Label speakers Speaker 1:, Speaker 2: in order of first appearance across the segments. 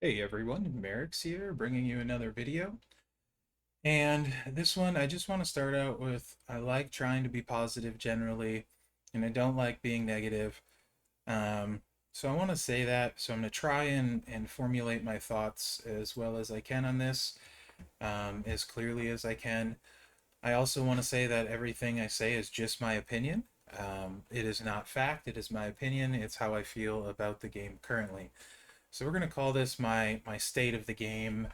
Speaker 1: Hey everyone, Mherex here, bringing you another video. And this one, I just want to start out with, I like trying to be positive generally, and I don't like being negative. Um, so I want to say that, so I'm going to try and formulate my thoughts as well as I can on this, as clearly as I can. I also want to say that everything I say is just my opinion. It is not fact, it is my opinion, it's how I feel about the game currently. So we're going to call this my state of the game.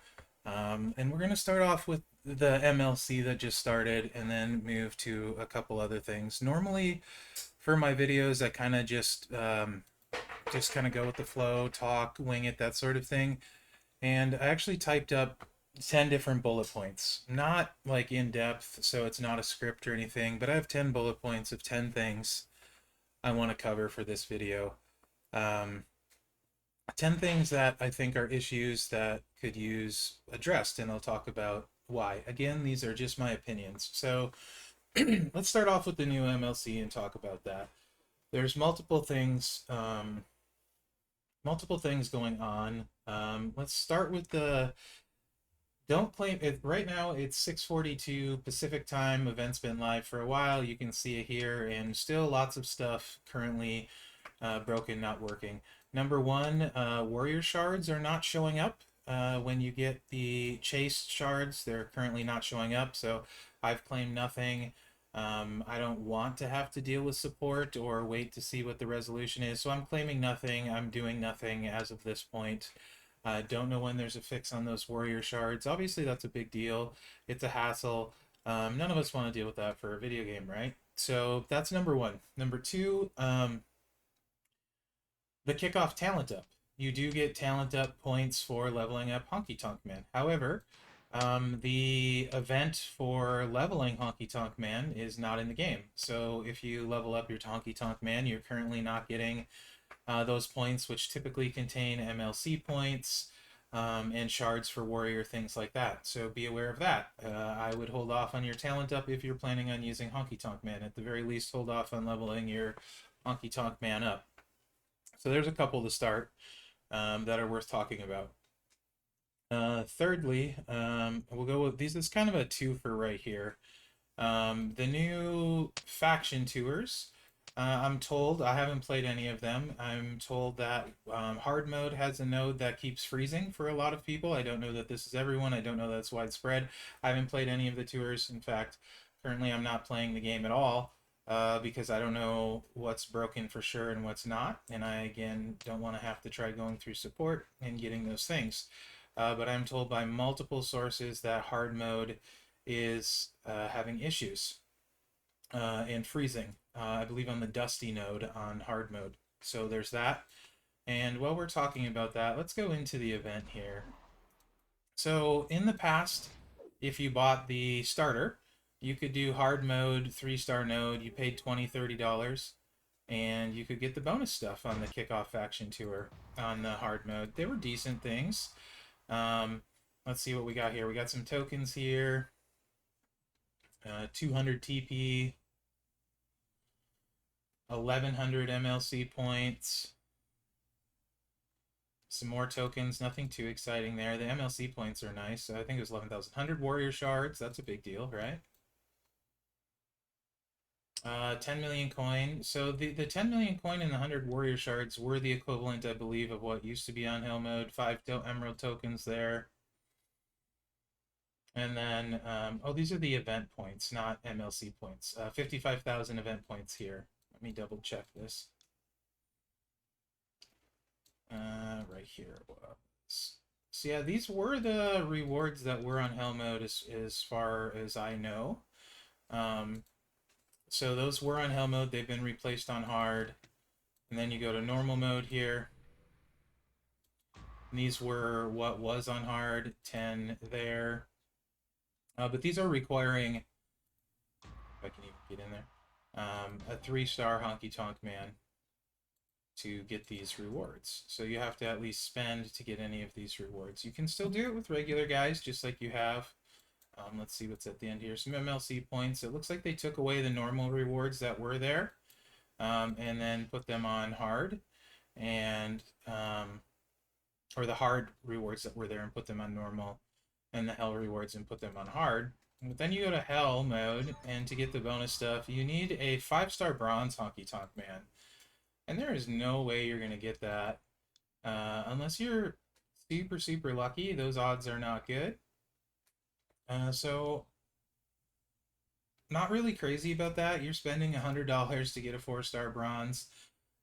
Speaker 1: And we're going to start off with the MLC that just started and then move to a couple other things. Normally for my videos, I kind of just kind of go with the flow, talk, wing it, that sort of thing. And I actually typed up 10 different bullet points. Not like in depth, so it's not a script or anything, but I have 10 bullet points of 10 things I want to cover for this video. Um, 10 things that I think are issues that could use addressed, and I'll talk about why. Again, these are just my opinions. So let's start off with the new MLC and talk about that. There's multiple things going on. Let's start with the don't claim it right now. It's 6:42 Pacific time. Event's been live for a while. You can see it here, and still lots of stuff currently broken, not working. Number one, warrior shards are not showing up. When you get the chase shards, they're currently not showing up. So I've claimed nothing. I don't want to have to deal with support or wait to see what the resolution is. So I'm claiming nothing. I'm doing nothing as of this point. I don't know when there's a fix on those warrior shards. Obviously, that's a big deal. It's a hassle. None of us want to deal with that for a video game, right? So that's number one. Number two, the kickoff talent up. You do get talent up points for leveling up Honky Tonk Man. However, the event for leveling Honky Tonk Man is not in the game. So if you level up your Honky Tonk Man, you're currently not getting those points, which typically contain MLC points and shards for warrior, things like that. So be aware of that. I would hold off on your talent up if you're planning on using Honky Tonk Man. At the very least, hold off on leveling your Honky Tonk Man up. So there's a couple to start that are worth talking about. Thirdly, we'll go with these. This is kind of a twofer right here. The new faction tours. I'm told, I haven't played any of them. I'm told that hard mode has a node that keeps freezing for a lot of people. I don't know that this is everyone. I don't know that it's widespread. I haven't played any of the tours. In fact, currently I'm not playing the game at all because I don't know what's broken for sure and what's not. And I, again, don't want to have to try going through support and getting those things. But I'm told by multiple sources that hard mode is having issues and freezing. I believe on the Dusty node on hard mode. So there's that. And while we're talking about that, let's go into the event here. So in the past, if you bought the starter, you could do hard mode, 3-star node. You paid $20, $30, and you could get the bonus stuff on the kickoff faction tour on the hard mode. They were decent things. Let's see what we got here. We got some tokens here. 200 TP, 1100 MLC points, some more tokens, nothing too exciting there. The MLC points are nice. I think it was 11,100 warrior shards. That's a big deal, right? 10 million coin. So the 10 million coin and the 100 warrior shards were the equivalent, I believe, of what used to be on Hell mode. 5 emerald tokens there. And then, oh, these are the event points, not MLC points. 55,000 event points here. Let me double check this. Right here it was. So yeah, these were the rewards that were on Hell mode as far as I know. So those were on Hell mode. They've been replaced on hard. And then you go to normal mode here. And these were what was on hard, 10 there. But these are requiring, if I can even get in there, a 3-star Honky Tonk Man to get these rewards. So you have to at least spend to get any of these rewards. You can still do it with regular guys, just like you have. Let's see what's at the end here. Some MLC points. It looks like they took away the normal rewards that were there and then put them on hard. And or the hard rewards that were there and put them on normal, and the hell rewards and put them on hard. But then you go to hell mode, and to get the bonus stuff, you need a 5-star bronze Honky Tonk Man. And there is no way you're going to get that unless you're super, super lucky. Those odds are not good. So, not really crazy about that. You're spending $100 to get a 4-star bronze.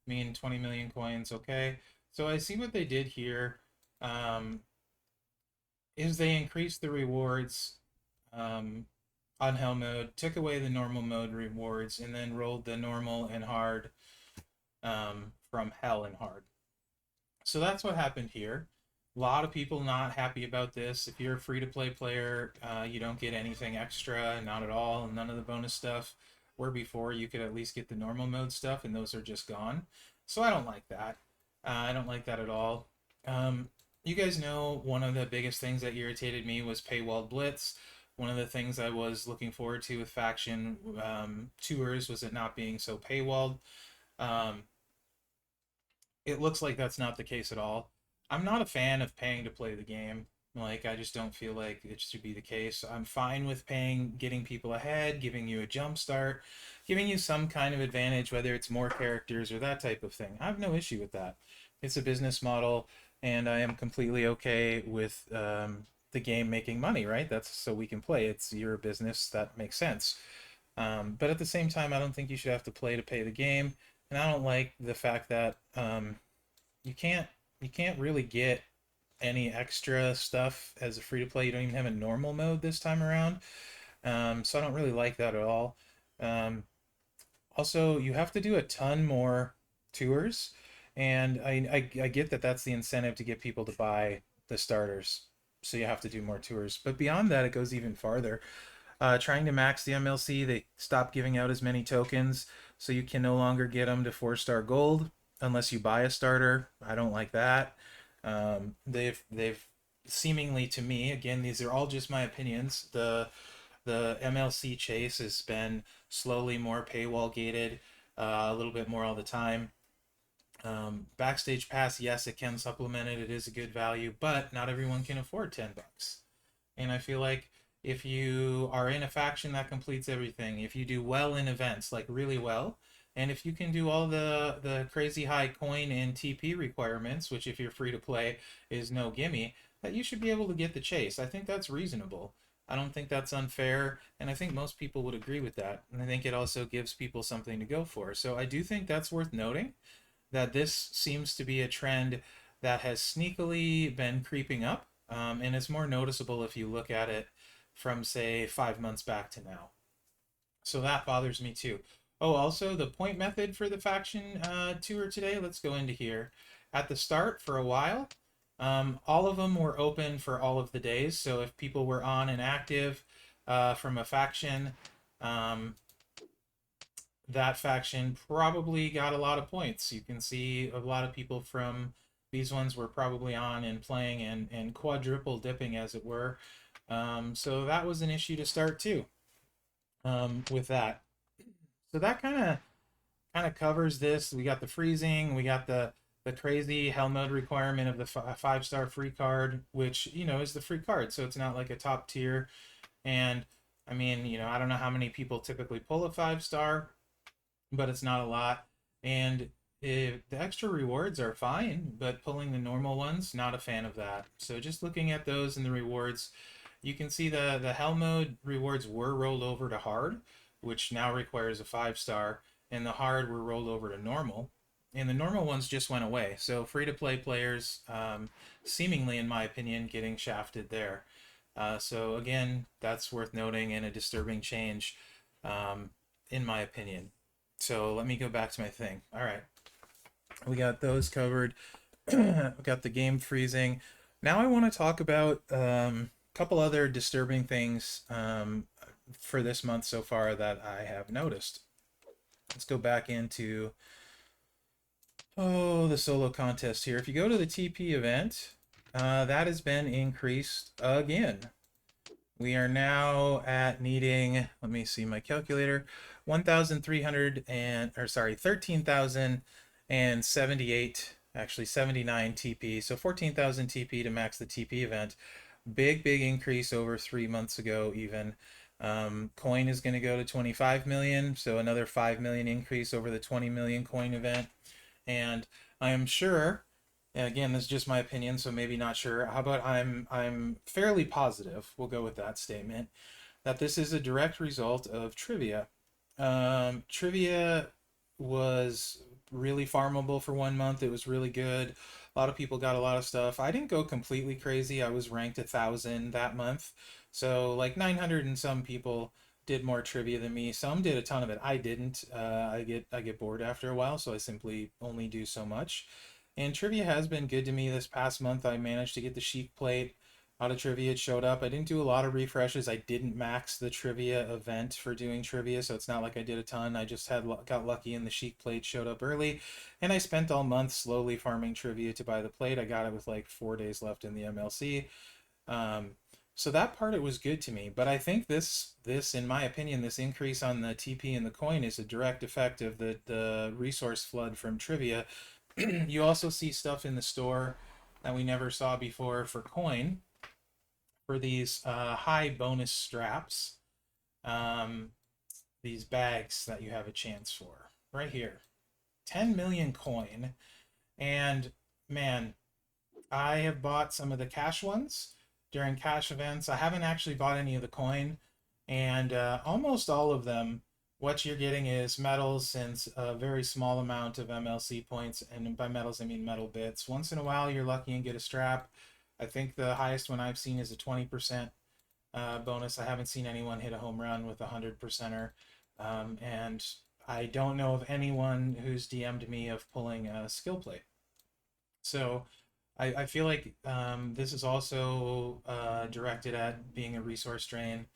Speaker 1: I mean, 20 million coins, okay. So I see what they did here. Um, is they increased the rewards on hell mode, took away the normal mode rewards, and then rolled the normal and hard from hell and hard. So that's what happened here. A lot of people not happy about this. If you're a free-to-play player, you don't get anything extra, not at all, none of the bonus stuff. Where before you could at least get the normal mode stuff, and those are just gone. So I don't like that. I don't like that at all. You guys know one of the biggest things that irritated me was paywalled blitz. One of the things I was looking forward to with faction tours was it not being so paywalled. Um, it looks like that's not the case at all. I'm not a fan of paying to play the game. Like, I just don't feel like it should be the case. I'm fine with paying, getting people ahead, giving you a jump start, giving you some kind of advantage, whether it's more characters or that type of thing. I have no issue with that. It's a business model, and I am completely okay with the game making money, right? That's so we can play. It's your business. That makes sense. But at the same time, I don't think you should have to play to pay the game, and I don't like the fact that you can't you can't really get any extra stuff as a free to play. You don't even have a normal mode this time around, so I don't really like that at all. Um, Also, you have to do a ton more tours, and I get that that's the incentive to get people to buy the starters. So you have to do more tours, but beyond that, it goes even farther. Trying to max the MLC, they stopped giving out as many tokens, so you can no longer get them to 4-star gold unless you buy a starter. I don't like that. They've seemingly, to me, again, these are all just my opinions. The MLC chase has been slowly more paywall gated, a little bit more all the time. Backstage pass, yes, it can supplement it. It is a good value, but not everyone can afford $10. And I feel like if you are in a faction that completes everything, if you do well in events, like really well, and if you can do all the crazy high coin and TP requirements, which if you're free to play is no gimme, that you should be able to get the chase. I think that's reasonable. I don't think that's unfair, and I think most people would agree with that. And I think it also gives people something to go for. So I do think that's worth noting that this seems to be a trend that has sneakily been creeping up, and it's more noticeable if you look at it from, say, 5 months back to now. So that bothers me too. Oh, also the point method for the faction tour today. Let's go into here. At the start, for a while, all of them were open for all of the days. So if people were on and active from a faction, um, that faction probably got a lot of points. You can see a lot of people from these ones were probably on and playing and quadruple dipping, as it were. So that was an issue to start too with that. So that kind of covers this. We got the freezing, we got the crazy hell mode requirement of the 5-star free card, which is the free card, so it's not like a top tier. And I mean, I don't know how many people typically pull a 5-star, but it's not a lot. And the extra rewards are fine, but pulling the normal ones, not a fan of that. So just looking at those and the rewards, you can see the hell mode rewards were rolled over to hard, which now requires a 5-star, and the hard were rolled over to normal. And the normal ones just went away. So free to play players, seemingly, in my opinion, getting shafted there. So again, that's worth noting and a disturbing change, in my opinion. So let me go back to my thing. All right, we got those covered. We got the game freezing. Now I want to talk about a couple other disturbing things for this month so far that I have noticed. Let's go back into the solo contest here. If you go to the TP event, that has been increased again. We are now at needing, let me see my calculator, 1,300 and, or sorry, 13,078 actually 79 TP, so 14,000 TP to max the TP event. Big increase over 3 months ago even. Coin is going to go to 25 million, so another 5 million increase over the 20 million coin event. And I am sure, again, this is just my opinion, so maybe not sure. How about I'm fairly positive, we'll go with that statement, that this is a direct result of trivia. Trivia was really farmable for 1 month. It was really good. A lot of people got a lot of stuff. I didn't go completely crazy. I was ranked 1,000 that month. So like 900 and some people did more trivia than me. Some did a ton of it. I didn't. I get bored after a while, so I simply only do so much. And trivia has been good to me this past month. I managed to get the Sheik plate out of trivia. It showed up. I didn't do a lot of refreshes. I didn't max the trivia event for doing trivia, so it's not like I did a ton. I just got lucky and the Sheik plate showed up early, and I spent all month slowly farming trivia to buy the plate. I got it with like 4 days left in the MLC. Um, so that part, it was good to me. But I think this in my opinion, this increase on the TP and the coin is a direct effect of the resource flood from trivia. You also see stuff in the store that we never saw before for coin, for these high bonus straps, um, these bags that you have a chance for right here. 10 million coin. And man, I have bought some of the cash ones during cash events. I haven't actually bought any of the coin, and almost all of them, what you're getting is metals and a very small amount of MLC points. And by metals, I mean metal bits. Once in a while, you're lucky and get a strap. I think the highest one I've seen is a 20% bonus. I haven't seen anyone hit a home run with a 100%er. And I don't know of anyone who's DM'd me of pulling a skill plate. So I feel like this is also directed at being a resource drain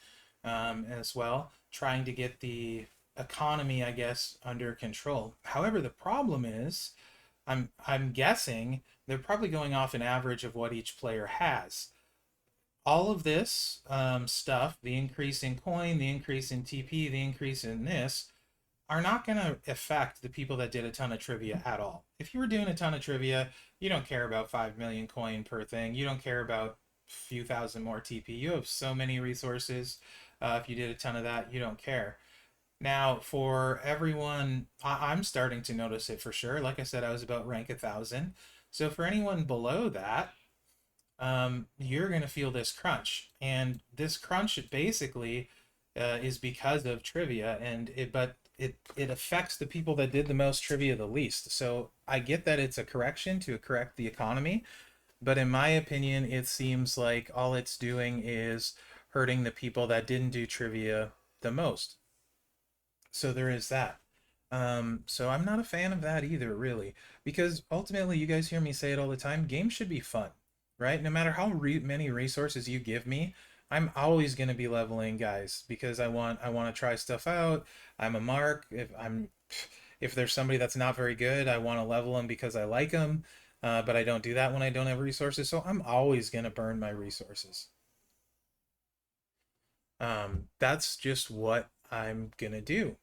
Speaker 1: as well, trying to get the economy, I guess, under control. However, the problem is, I'm guessing they're probably going off an average of what each player has. All of this stuff, the increase in coin, the increase in TP, the increase in this, are not going to affect the people that did a ton of trivia at all. If you were doing a ton of trivia, you don't care about 5 million coin per thing. You don't care about a few thousand more TP. You have so many resources. If you did a ton of that, you don't care. Now, for everyone, I'm starting to notice it for sure. Like I said, I was about rank 1,000. So for anyone below that, you're going to feel this crunch. And this crunch basically is because of trivia, but it affects the people that did the most trivia the least. So I get that it's a correction to correct the economy, but in my opinion, it seems like all it's doing is hurting the people that didn't do trivia the most. So there is that. So I'm not a fan of that either, really, because ultimately, you guys hear me say it all the time, games should be fun, right? No matter how many resources you give me, I'm always going to be leveling guys because I want to try stuff out. I'm a mark. If there's somebody that's not very good, I want to level them because I like them. But I don't do that when I don't have resources, so I'm always going to burn my resources. That's just what I'm gonna do.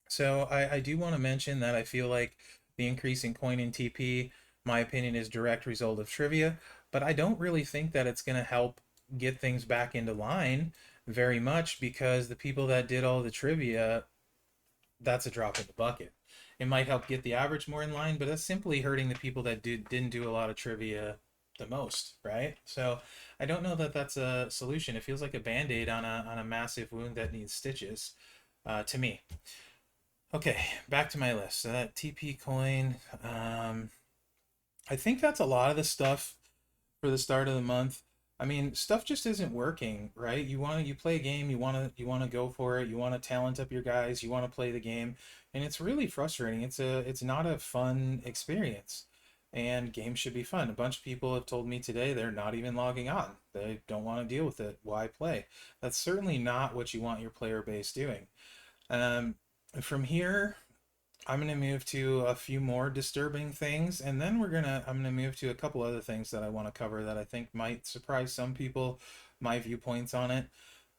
Speaker 1: So I do want to mention that I feel like the increase in coin and TP, my opinion, is direct result of trivia, but I don't really think that it's going to help get things back into line very much because the people that did all the trivia, that's a drop in the bucket. It might help get the average more in line, but that's simply hurting the people that didn't do a lot of trivia the most, right? So I don't know that that's a solution. It feels like a band-aid on a massive wound that needs stitches, to me. Okay, back to my list. So that TP coin, I think that's a lot of the stuff for the start of the month. I mean, stuff just isn't working, right? You play a game, you want to go for it, you want to talent up your guys, you want to play the game, and it's really frustrating. It's not a fun experience. And games should be fun. A bunch of people have told me today they're not even logging on. They don't want to deal with it. Why play? That's certainly not what you want your player base doing. Um, from here, I'm gonna move to a few more disturbing things, and then I'm gonna move to a couple other things that I want to cover that I think might surprise some people, my viewpoints on it.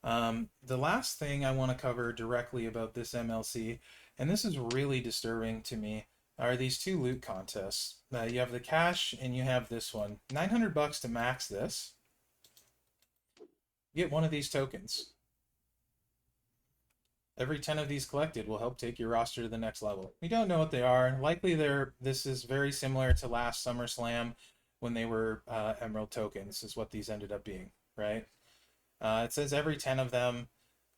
Speaker 1: The last thing I want to cover directly about this MLC, and this is really disturbing to me. are these two loot contests. You have the cash and you have this one. 900 bucks to max this. Get one of these tokens. Every 10 of these collected will help take your roster to the next level. We don't know what they are. Likely this is very similar to last SummerSlam when they were Emerald tokens, is what these ended up being, right? It says every 10 of them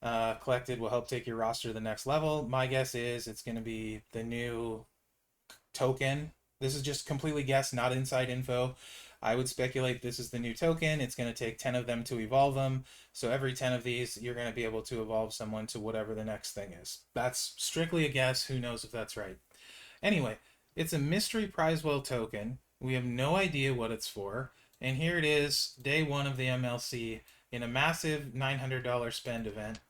Speaker 1: collected will help take your roster to the next level. My guess is it's going to be the new token. This is just completely guess, not inside info. I would speculate this is the new token. It's going to take 10 of them to evolve them. So every 10 of these, you're going to be able to evolve someone to whatever the next thing is. That's strictly a guess. Who knows if that's right? Anyway, it's a mystery prize well token. We have no idea what it's for. And here it is, day one of the MLC in a massive $900 spend event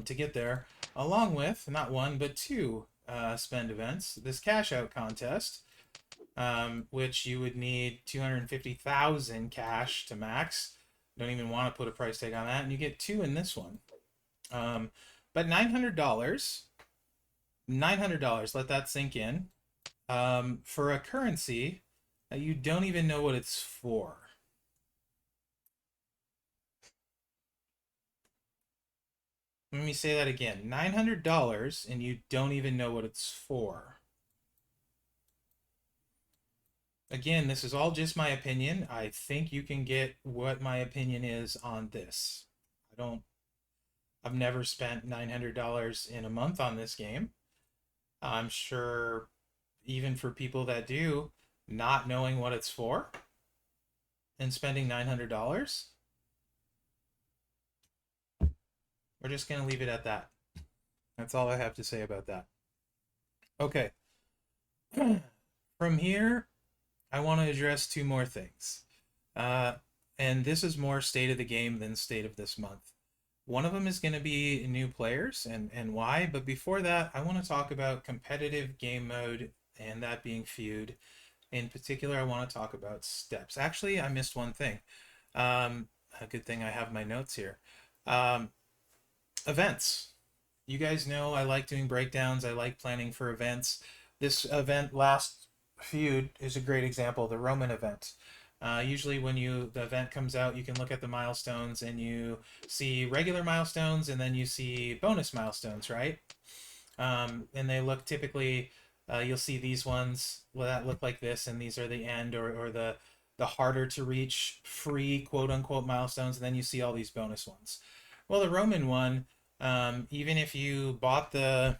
Speaker 1: to get there, along with not one but two spend events. This cash out contest, which you would need 250,000 cash to max. Don't even want to put a price tag on that, and you get two in this one. But $900, let that sink in, for a currency that you don't even know what it's for. Let me say that again. $900 and you don't even know what it's for. Again, this is all just my opinion. I think you can get what my opinion is on this. I've never spent $900 in a month on this game. I'm sure even for people that do, not knowing what it's for and spending $900, we're just going to leave it at that. That's all I have to say about that. Okay. From here, I want to address two more things. And this is more state of the game than state of this month. One of them is going to be new players and why. But before that, I want to talk about competitive game mode and that being feud. In particular, I want to talk about steps. Actually, I missed one thing. A good thing I have my notes here. Events. You guys know I like doing breakdowns. I like planning for events. This event last feud is a great example, the Roman event. Usually when the event comes out, you can look at the milestones and you see regular milestones and then you see bonus milestones, right? And they look typically, you'll see these ones that look like this, and these are the end or the harder to reach free quote unquote milestones, and then you see all these bonus ones. Well, the Roman one, even if you bought the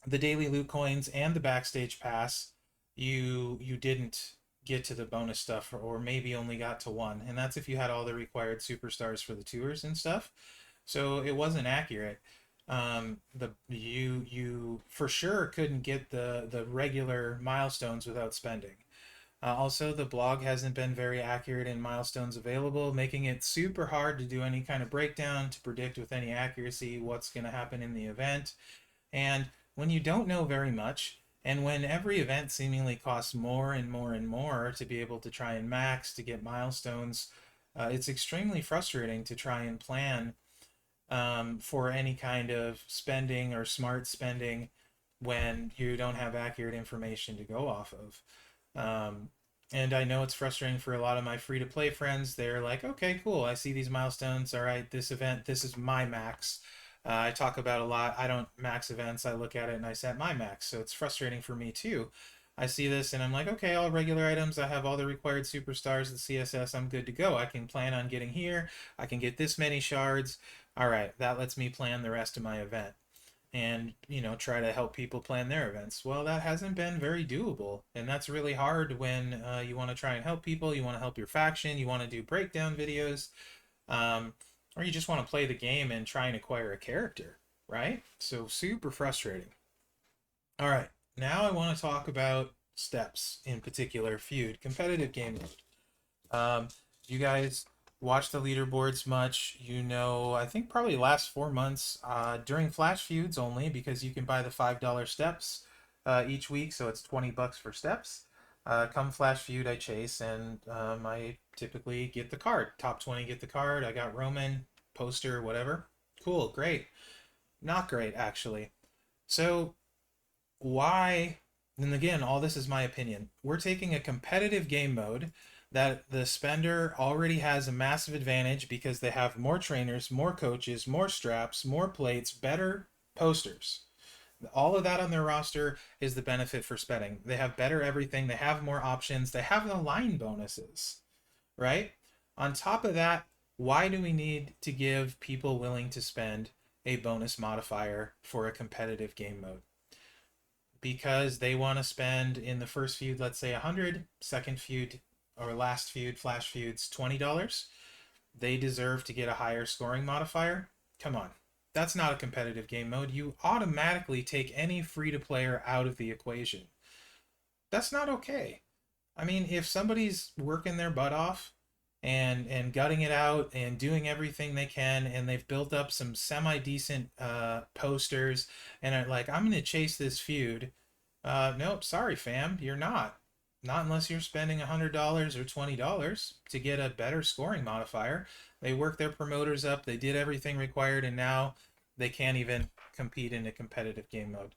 Speaker 1: daily loot coins and the backstage pass, you didn't get to the bonus stuff, or maybe only got to one, and that's if you had all the required superstars for the tours and stuff. So it wasn't accurate. You for sure couldn't get the regular milestones without spending. Also, the blog hasn't been very accurate in milestones available, making it super hard to do any kind of breakdown to predict with any accuracy what's going to happen in the event. And when you don't know very much, and when every event seemingly costs more and more and more to be able to try and max to get milestones, it's extremely frustrating to try and plan for any kind of spending or smart spending when you don't have accurate information to go off of. And I know it's frustrating for a lot of my free to play friends. They're like, okay, cool. I see these milestones. All right, this event, this is my max. I talk about a lot. I don't max events. I look at it and I set my max. So it's frustrating for me too. I see this and I'm like, okay, all regular items. I have all the required superstars, the CSS. I'm good to go. I can plan on getting here. I can get this many shards. All right, that lets me plan the rest of my event and try to help people plan their events. Well, that hasn't been very doable, and that's really hard when you want to try and help people, you want to help your faction, you want to do breakdown videos, or you just want to play the game and try and acquire a character, right? So super frustrating. All right, now I want to talk about steps, in particular feud competitive game mode. You guys watch the leaderboards much, I think probably last 4 months, during flash feuds only, because you can buy the $5 steps each week, so it's 20 bucks for steps. Come flash feud, I chase, and I typically get the card. Top 20 get the card. I got Roman, poster, whatever. Cool, great. Not great, actually. So why And again, all this is my opinion. We're taking a competitive game mode that the spender already has a massive advantage because they have more trainers, more coaches, more straps, more plates, better posters. All of that on their roster is the benefit for spending. They have better everything, they have more options, they have the line bonuses, right? On top of that, why do we need to give people willing to spend a bonus modifier for a competitive game mode? Because they want to spend in the first feud, let's say 100, second feud or last feud, flash feuds, $20. They deserve to get a higher scoring modifier. Come on. That's not a competitive game mode. You automatically take any free to player out of the equation. That's not okay. I mean, if somebody's working their butt off and gutting it out and doing everything they can, and they've built up some semi decent posters, and are like, I'm gonna chase this feud. Nope, sorry, fam, you're not. Not unless you're spending $100 or $20 to get a better scoring modifier. They worked their promoters up, they did everything required, and now they can't even compete in a competitive game mode.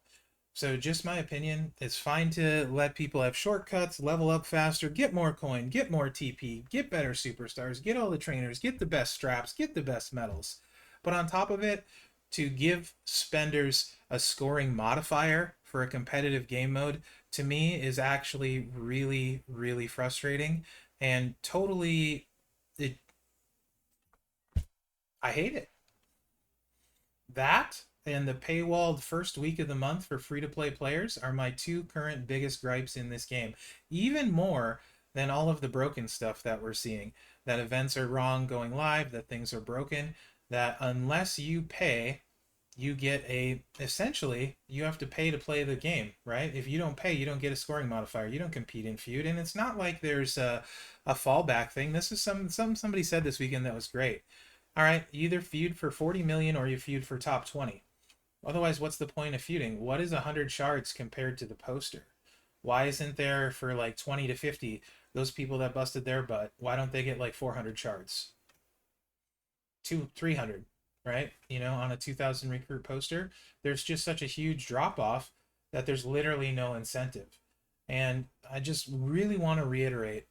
Speaker 1: So, just my opinion, it's fine to let people have shortcuts, level up faster, get more coin, get more TP, get better superstars, get all the trainers, get the best straps, get the best medals. But on top of it, to give spenders a scoring modifier for a competitive game mode, to me, is actually really, really frustrating and totally. It, I hate it. That and the paywalled first week of the month for free to play players are my two current biggest gripes in this game. Even more than all of the broken stuff that we're seeing. That events are wrong going live, that things are broken, that unless you pay, you get a essentially you have to pay to play the game, right? If you don't pay, you don't get a scoring modifier. You don't compete in feud, and it's not like there's a fallback thing. This is somebody said this weekend that was great. All right, you either feud for 40 million or you feud for top 20. Otherwise, what's the point of feuding? What is 100 shards compared to the poster? Why isn't there for like 20 to 50 those people that busted their butt? Why don't they get like 400 shards? 300, right? On a 2000 recruit poster, there's just such a huge drop off that there's literally no incentive. And I just really want to reiterate,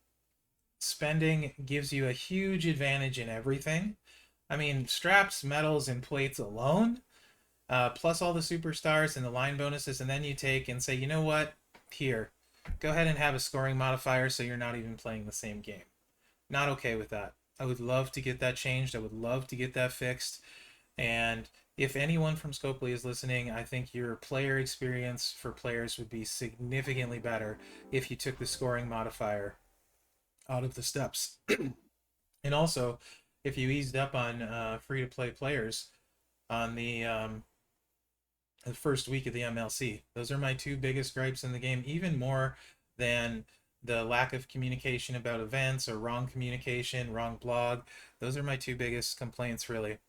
Speaker 1: spending gives you a huge advantage in everything. I mean, straps, medals, and plates alone, plus all the superstars and the line bonuses, and then you take and say, you know what? Here, go ahead and have a scoring modifier so you're not even playing the same game. Not okay with that. I would love to get that changed. I would love to get that fixed. And if anyone from Scopely is listening, I think your player experience for players would be significantly better if you took the scoring modifier out of the steps. And also, if you eased up on free to play players on the first week of the MLC. Those are my two biggest gripes in the game, even more than the lack of communication about events or wrong communication, wrong blog. Those are my two biggest complaints, really.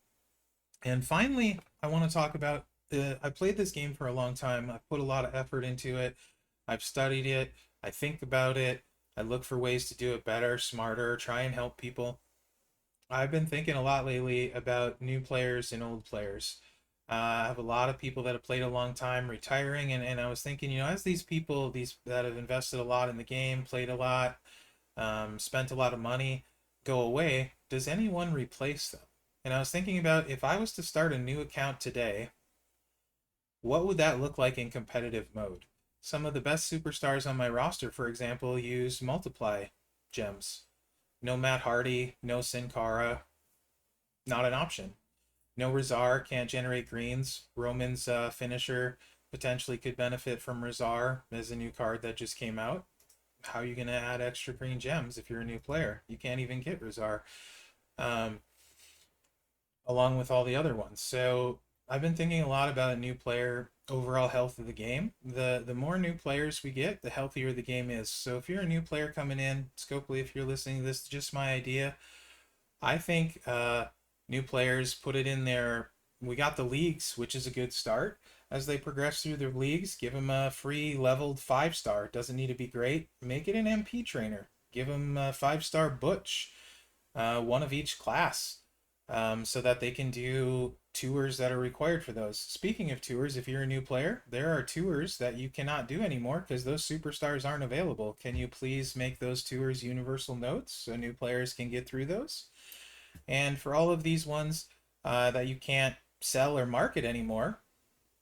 Speaker 1: And finally, I want to talk about I played this game for a long time. I put a lot of effort into it. I've studied it. I think about it. I look for ways to do it better, smarter, try and help people. I've been thinking a lot lately about new players and old players. I have a lot of people that have played a long time retiring, and I was thinking, as these people, these that have invested a lot in the game, played a lot, spent a lot of money, go away, does anyone replace them? And I was thinking about if I was to start a new account today, what would that look like in competitive mode? Some of the best superstars on my roster, for example, use multiply gems. No Matt Hardy, no Sin Cara, not an option. No Rizar, can't generate greens. Roman's finisher potentially could benefit from Rizar as a new card that just came out. How are you going to add extra green gems if you're a new player? You can't even get Rizar, um, along with all the other ones. So I've been thinking a lot about a new player overall health of the game. The more new players we get, the healthier the game is. So if you're a new player coming in, Scopely, if you're listening to this, just my idea. I think new players put it in there. We got the leagues, which is a good start. As they progress through their leagues, give them a free leveled 5-star. Doesn't need to be great. Make it an MP trainer. Give them a 5-star Butch, one of each class, so that they can do tours that are required for those. Speaking of tours, if you're a new player, there are tours that you cannot do anymore because those superstars aren't available. Can you please make those tours universal notes so new players can get through those? And for all of these ones that you can't sell or market anymore,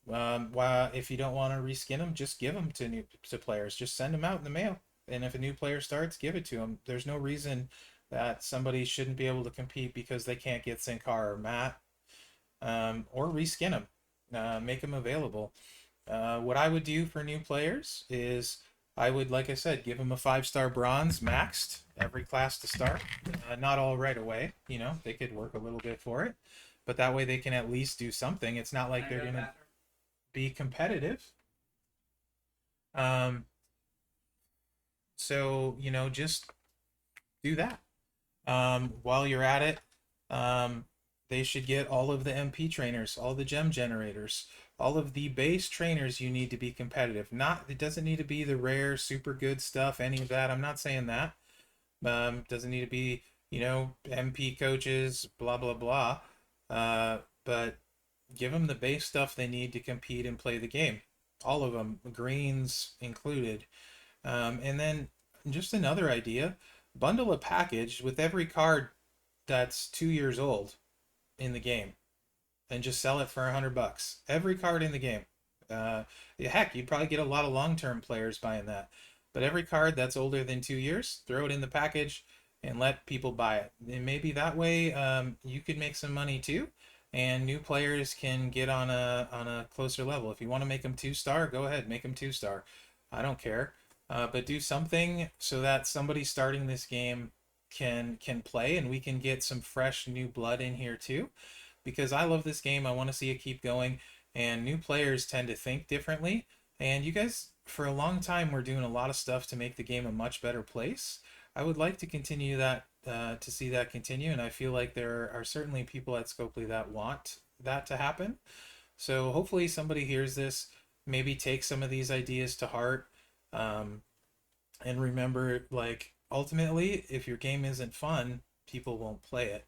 Speaker 1: if you don't want to reskin them, just give them to players. Just send them out in the mail. And if a new player starts, give it to them. There's no reason that somebody shouldn't be able to compete because they can't get Sin Cara or Matt, or reskin them, make them available. What I would do for new players is I would, like I said, give them a 5-star bronze maxed every class to start. Not all right away, you know, they could work a little bit for it, but that way they can at least do something. It's not like they're gonna be competitive. Um, so you know, just do that. While you're at it, um, they should get all of the MP trainers, all the gem generators, all of the base trainers you need to be competitive. Not, it doesn't need to be the rare, super good stuff, any of that. I'm not saying that. Doesn't need to be, you know, MP coaches, blah, blah, blah. But give them the base stuff they need to compete and play the game. All of them, greens included. And then just another idea, bundle a package with every card that's 2 years old in the game and just sell it for $100. Every card in the game. Heck, you'd probably get a lot of long-term players buying that. But every card that's older than 2 years, throw it in the package and let people buy it. And maybe that way you could make some money too, and new players can get on a closer level. If you want to make them 2-star, go ahead, make them 2-star. I don't care, but do something so that somebody starting this game can play, and we can get some fresh new blood in here too, because I love this game. I want to see it keep going, and new players tend to think differently. And you guys, for a long time, were doing a lot of stuff to make the game a much better place. I would like to continue that, to see that continue, and I feel like there are certainly people at Scopely that want that to happen. So hopefully somebody hears this, maybe take some of these ideas to heart, um, and remember, like, ultimately, if your game isn't fun, people won't play it.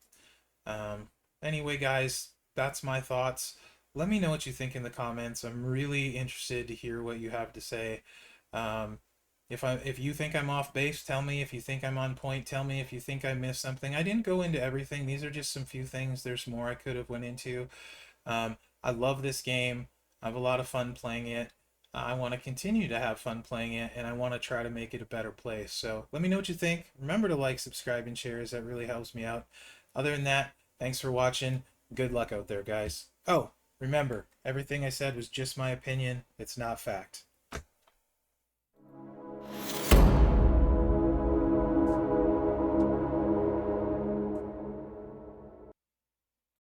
Speaker 1: Um, anyway, guys, that's my thoughts. Let me know what you think in the comments. I'm really interested to hear what you have to say. Um, if you think I'm off base, tell me. If you think I'm on point, tell me. If you think I missed something, I didn't go into everything. These are just some few things. There's more I could have went into. I love this game. I have a lot of fun playing it. I want to continue to have fun playing it, and I want to try to make it a better place. So let me know what you think. Remember to like, subscribe, and share, as that really helps me out. Other than that, thanks for watching. Good luck out there, guys. Oh, remember, everything I said was just my opinion. It's not fact.